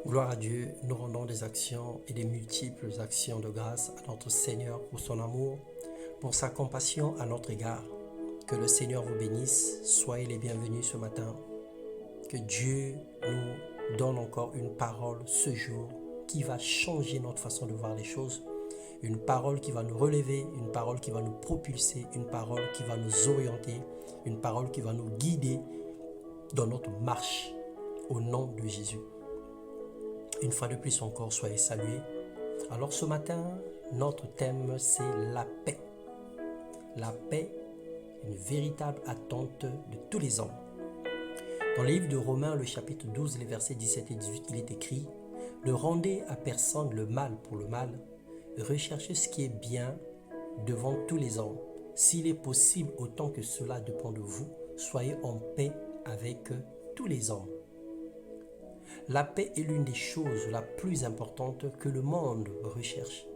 Gloire à Dieu, nous rendons des actions et des multiples actions de grâce à notre Seigneur pour son amour, pour sa compassion à notre égard. Que le Seigneur vous bénisse, soyez les bienvenus ce matin. Que Dieu nous donne encore une parole ce jour qui va changer notre façon de voir les choses. Une parole qui va nous relever, une parole qui va nous propulser, une parole qui va nous orienter, une parole qui va nous guider dans notre marche au nom de Jésus. Une fois de plus encore, soyez salués. Alors ce matin, notre thème c'est la paix. La paix, une véritable attente de tous les hommes. Dans le livre de Romains, le chapitre 12, les versets 17 et 18, il est écrit « Ne rendez à personne le mal pour le mal, recherchez ce qui est bien devant tous les hommes. S'il est possible, autant que cela dépend de vous, soyez en paix avec tous les hommes. » La paix est l'une des choses la plus importantes que le monde recherche,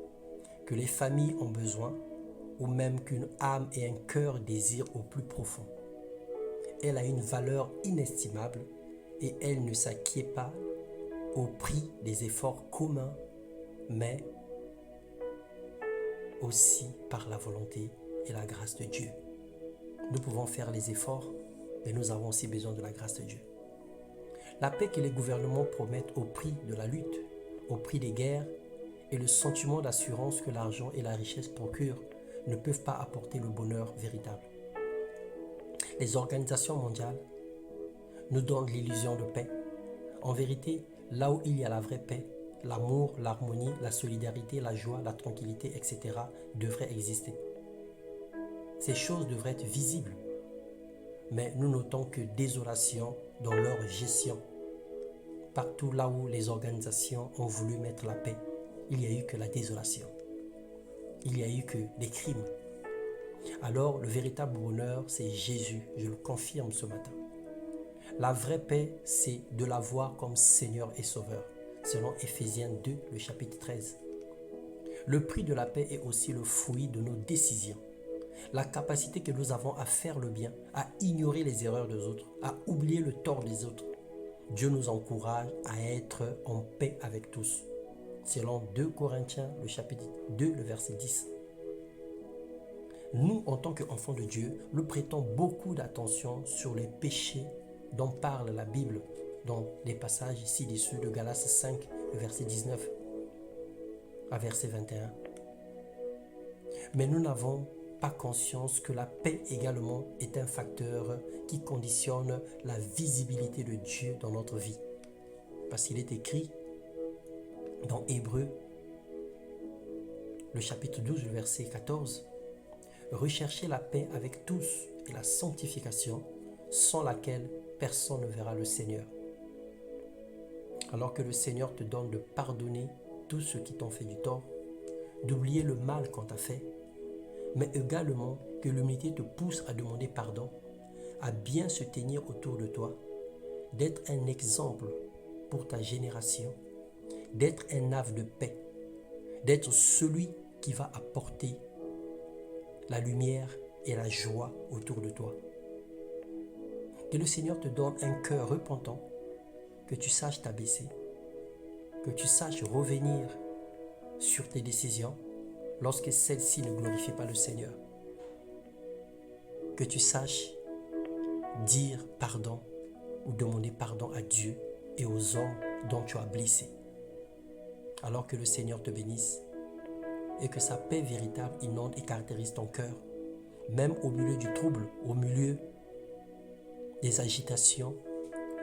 que les familles ont besoin, ou même qu'une âme et un cœur désirent au plus profond. Elle a une valeur inestimable et elle ne s'acquiert pas au prix des efforts communs, mais aussi par la volonté et la grâce de Dieu. Nous pouvons faire les efforts, mais nous avons aussi besoin de la grâce de Dieu. La paix que les gouvernements promettent au prix de la lutte, au prix des guerres et le sentiment d'assurance que l'argent et la richesse procurent ne peuvent pas apporter le bonheur véritable. Les organisations mondiales nous donnent l'illusion de paix. En vérité, là où il y a la vraie paix, l'amour, l'harmonie, la solidarité, la joie, la tranquillité, etc. devraient exister. Ces choses devraient être visibles, mais nous notons que désolation dans leur gestion. Partout là où les organisations ont voulu mettre la paix, il n'y a eu que la désolation. Il n'y a eu que des crimes. Alors, le véritable bonheur, c'est Jésus, je le confirme ce matin. La vraie paix, c'est de l'avoir comme Seigneur et Sauveur, selon Éphésiens 2, le chapitre 13. Le prix de la paix est aussi le fruit de nos décisions. La capacité que nous avons à faire le bien, à ignorer les erreurs des autres, à oublier le tort des autres. Dieu nous encourage à être en paix avec tous, selon 2 Corinthiens, le chapitre 2, le verset 10. Nous, en tant qu'enfants de Dieu, nous prêtons beaucoup d'attention sur les péchés dont parle la Bible dans les passages ci-dessus de Galates 5, verset 19 à verset 21. Mais nous n'avons pas conscience que la paix également est un facteur qui conditionne la visibilité de Dieu dans notre vie. Parce qu'il est écrit dans Hébreux, le chapitre 12, le verset 14, « Recherchez la paix avec tous et la sanctification, sans laquelle personne ne verra le Seigneur. » Alors que le Seigneur te donne de pardonner tous ceux qui t'ont fait du tort, d'oublier le mal qu'on t'a fait, mais également que l'humilité te pousse à demander pardon, à bien se tenir autour de toi, d'être un exemple pour ta génération, d'être un havre de paix, d'être celui qui va apporter la lumière et la joie autour de toi. Que le Seigneur te donne un cœur repentant, que tu saches t'abaisser, que tu saches revenir sur tes décisions lorsque celles-ci ne glorifient pas le Seigneur. Que tu saches dire pardon ou demander pardon à Dieu et aux hommes dont tu as blessé. Alors que le Seigneur te bénisse et que sa paix véritable inonde et caractérise ton cœur, même au milieu du trouble, au milieu des agitations,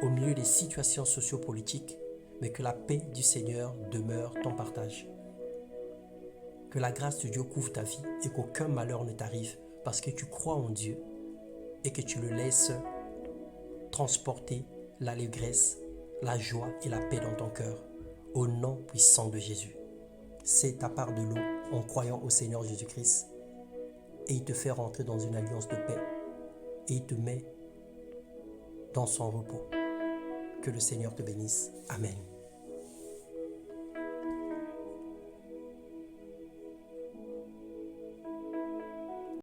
au milieu des situations sociopolitiques, mais que la paix du Seigneur demeure ton partage. Que la grâce de Dieu couvre ta vie et qu'aucun malheur ne t'arrive parce que tu crois en Dieu et que tu le laisses transporter l'allégresse, la joie et la paix dans ton cœur. Au nom puissant de Jésus. C'est ta part de l'eau en croyant au Seigneur Jésus-Christ et il te fait rentrer dans une alliance de paix et il te met dans son repos. Que le Seigneur te bénisse. Amen.